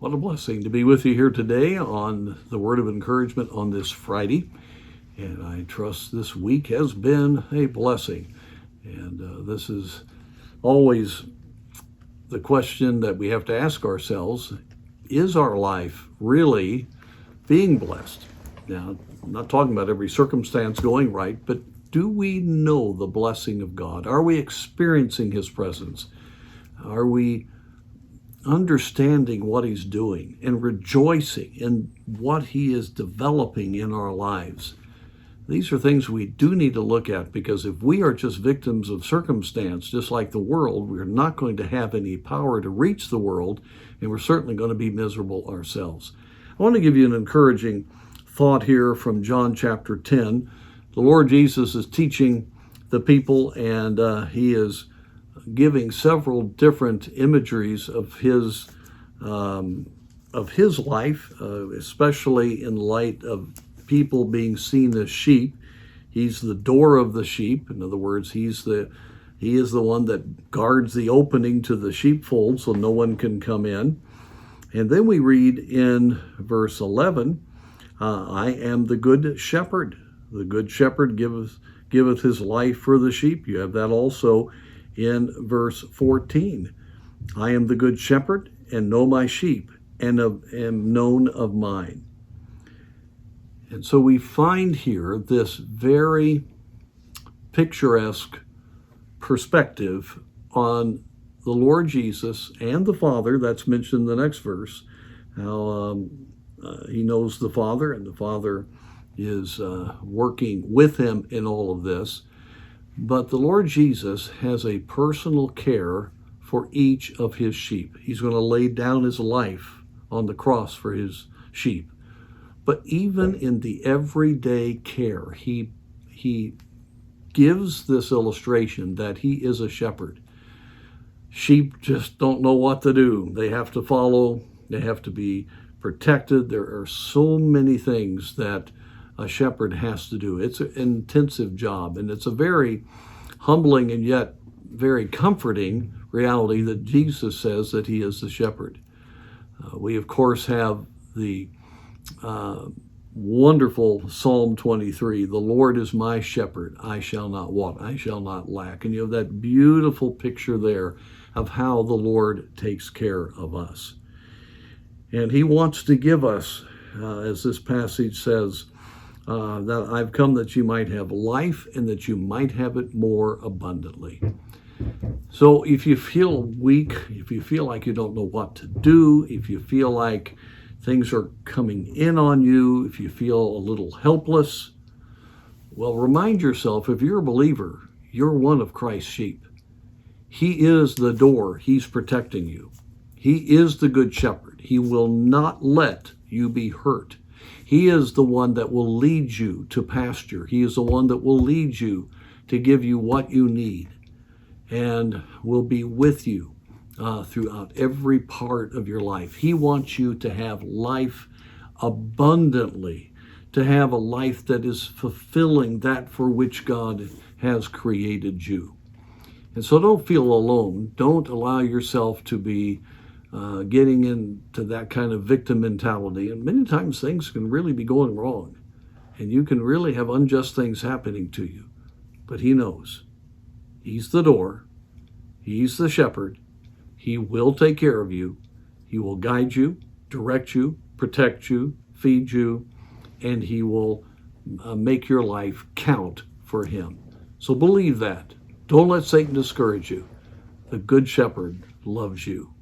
What a blessing to be with you here today on the Word of Encouragement on this Friday. And I trust this week has been a blessing. And this is always the question that we have to ask ourselves: is our life really being blessed? Now, I'm not talking about every circumstance going right, but do we know the blessing of God? Are we experiencing His presence? Are we understanding what He's doing and rejoicing in what He is developing in our lives? These are things we do need to look at, because if we are just victims of circumstance, just like the world, we're not going to have any power to reach the world, and we're certainly going to be miserable ourselves. I want to give you an encouraging thought here from John chapter 10. The Lord Jesus is teaching the people, and He is giving several different imageries of His life, especially in light of people being seen as sheep. He's the door of the sheep. In other words, He is the one that guards the opening to the sheepfold so no one can come in. And then we read in verse 11, I am the good shepherd. The good shepherd giveth his life for the sheep. You have that also in verse 14. I am the good shepherd, and know my sheep, and am known of mine. And so we find here this very picturesque perspective on the Lord Jesus and the Father. That's mentioned in the next verse. How He knows the Father, and the Father is working with Him in all of this. But the Lord Jesus has a personal care for each of His sheep. He's going to lay down His life on the cross for His sheep. But even in the everyday care, He gives this illustration that He is a shepherd. Sheep just don't know what to do. They have to follow. They have to be protected. There are so many things that a shepherd has to do. It's an intensive job, and it's a very humbling and yet very comforting reality that Jesus says that He is the shepherd. We, of course, have the wonderful Psalm 23, the Lord is my shepherd, I shall not want, I shall not lack. And you have that beautiful picture there of how the Lord takes care of us. And He wants to give us, as this passage says, that I've come that you might have life, and that you might have it more abundantly. So if you feel weak, if you feel like you don't know what to do, if you feel like things are coming in on you, if you feel a little helpless, well, remind yourself, if you're a believer, you're one of Christ's sheep. He is the door. He's protecting you. He is the good shepherd. He will not let you be hurt. He is the one that will lead you to pasture. He is the one that will lead you to give you what you need, and will be with you throughout every part of your life. He wants you to have life abundantly, to have a life that is fulfilling that for which God has created you. And so don't feel alone. Don't allow yourself to be getting into that kind of victim mentality. And many times things can really be going wrong, and you can really have unjust things happening to you. But He knows. He's the door. He's the shepherd. He will take care of you. He will guide you, direct you, protect you, feed you, and He will make your life count for Him. So believe that. Don't let Satan discourage you. The Good Shepherd loves you.